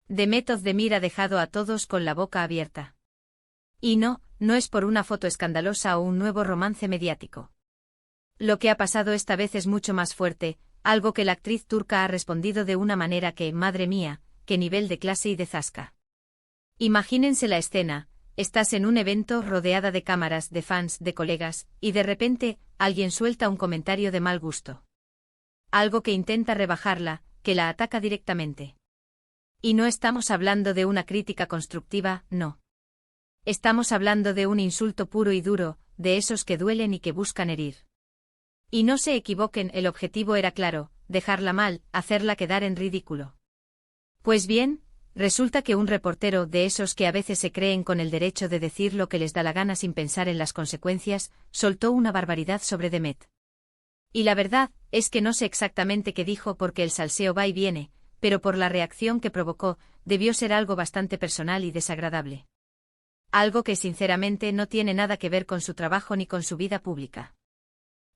Demet Özdemir ha dejado a todos con la boca abierta. Y no es por una foto escandalosa o un nuevo romance mediático. Lo que ha pasado esta vez es mucho más fuerte, algo que la actriz turca ha respondido de una manera que, madre mía, qué nivel de clase y de zasca. Imagínense la escena, estás en un evento rodeada de cámaras, de fans, de colegas, y de repente, alguien suelta un comentario de mal gusto. Algo que intenta rebajarla, que la ataca directamente. Y no estamos hablando de una crítica constructiva, no. Estamos hablando de un insulto puro y duro, de esos que duelen y que buscan herir. Y no se equivoquen, el objetivo era claro, dejarla mal, hacerla quedar en ridículo. Pues bien, resulta que un reportero de esos que a veces se creen con el derecho de decir lo que les da la gana sin pensar en las consecuencias, soltó una barbaridad sobre Demet. Y la verdad es que no sé exactamente qué dijo porque el salseo va y viene, pero por la reacción que provocó, debió ser algo bastante personal y desagradable. Algo que sinceramente no tiene nada que ver con su trabajo ni con su vida pública.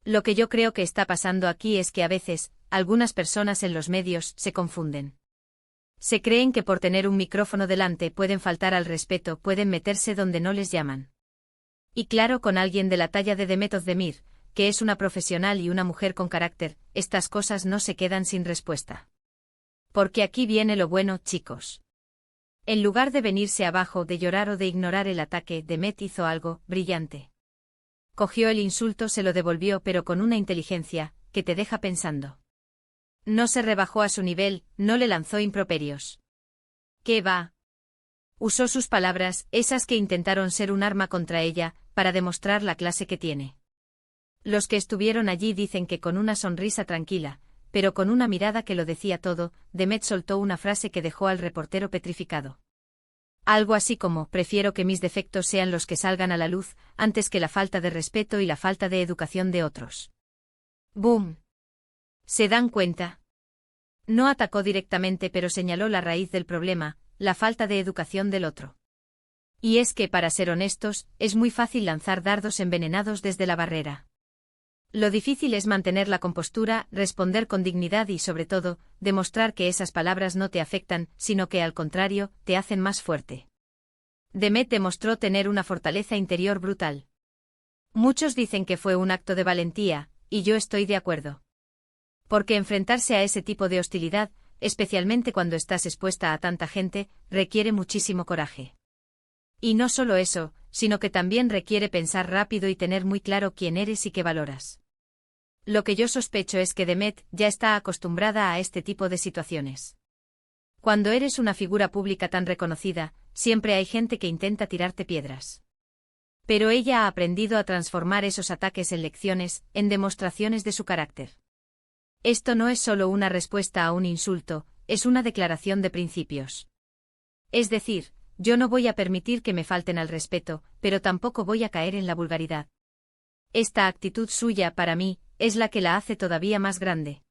Lo que yo creo que está pasando aquí es que a veces, algunas personas en los medios se confunden. Se creen que por tener un micrófono delante pueden faltar al respeto, pueden meterse donde no les llaman. Y claro, con alguien de la talla de Demet Özdemir, que es una profesional y una mujer con carácter, estas cosas no se quedan sin respuesta. Porque aquí viene lo bueno, chicos. En lugar de venirse abajo, de llorar o de ignorar el ataque, Demet hizo algo brillante. Cogió el insulto, se lo devolvió, pero con una inteligencia que te deja pensando. No se rebajó a su nivel, no le lanzó improperios. ¿Qué va? Usó sus palabras, esas que intentaron ser un arma contra ella, para demostrar la clase que tiene. Los que estuvieron allí dicen que con una sonrisa tranquila, pero con una mirada que lo decía todo, Demet soltó una frase que dejó al reportero petrificado. Algo así como, prefiero que mis defectos sean los que salgan a la luz, antes que la falta de respeto y la falta de educación de otros. ¡Boom! ¿Se dan cuenta? No atacó directamente, pero señaló la raíz del problema, la falta de educación del otro. Y es que, para ser honestos, es muy fácil lanzar dardos envenenados desde la barrera. Lo difícil es mantener la compostura, responder con dignidad y, sobre todo, demostrar que esas palabras no te afectan, sino que, al contrario, te hacen más fuerte. Demet demostró tener una fortaleza interior brutal. Muchos dicen que fue un acto de valentía, y yo estoy de acuerdo. Porque enfrentarse a ese tipo de hostilidad, especialmente cuando estás expuesta a tanta gente, requiere muchísimo coraje. Y no solo eso, sino que también requiere pensar rápido y tener muy claro quién eres y qué valoras. Lo que yo sospecho es que Demet ya está acostumbrada a este tipo de situaciones. Cuando eres una figura pública tan reconocida, siempre hay gente que intenta tirarte piedras. Pero ella ha aprendido a transformar esos ataques en lecciones, en demostraciones de su carácter. Esto no es solo una respuesta a un insulto, es una declaración de principios. Es decir, yo no voy a permitir que me falten al respeto, pero tampoco voy a caer en la vulgaridad. Esta actitud suya, para mí, es la que la hace todavía más grande.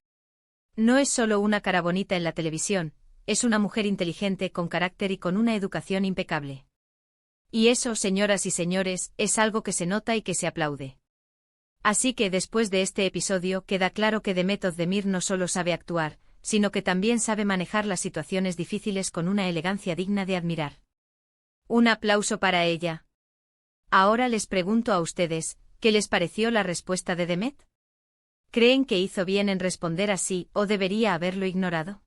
No es solo una cara bonita en la televisión, es una mujer inteligente, con carácter y con una educación impecable. Y eso, señoras y señores, es algo que se nota y que se aplaude. Así que después de este episodio queda claro que Demet Özdemir no solo sabe actuar, sino que también sabe manejar las situaciones difíciles con una elegancia digna de admirar. Un aplauso para ella. Ahora les pregunto a ustedes, ¿qué les pareció la respuesta de Demet? ¿Creen que hizo bien en responder así o debería haberlo ignorado?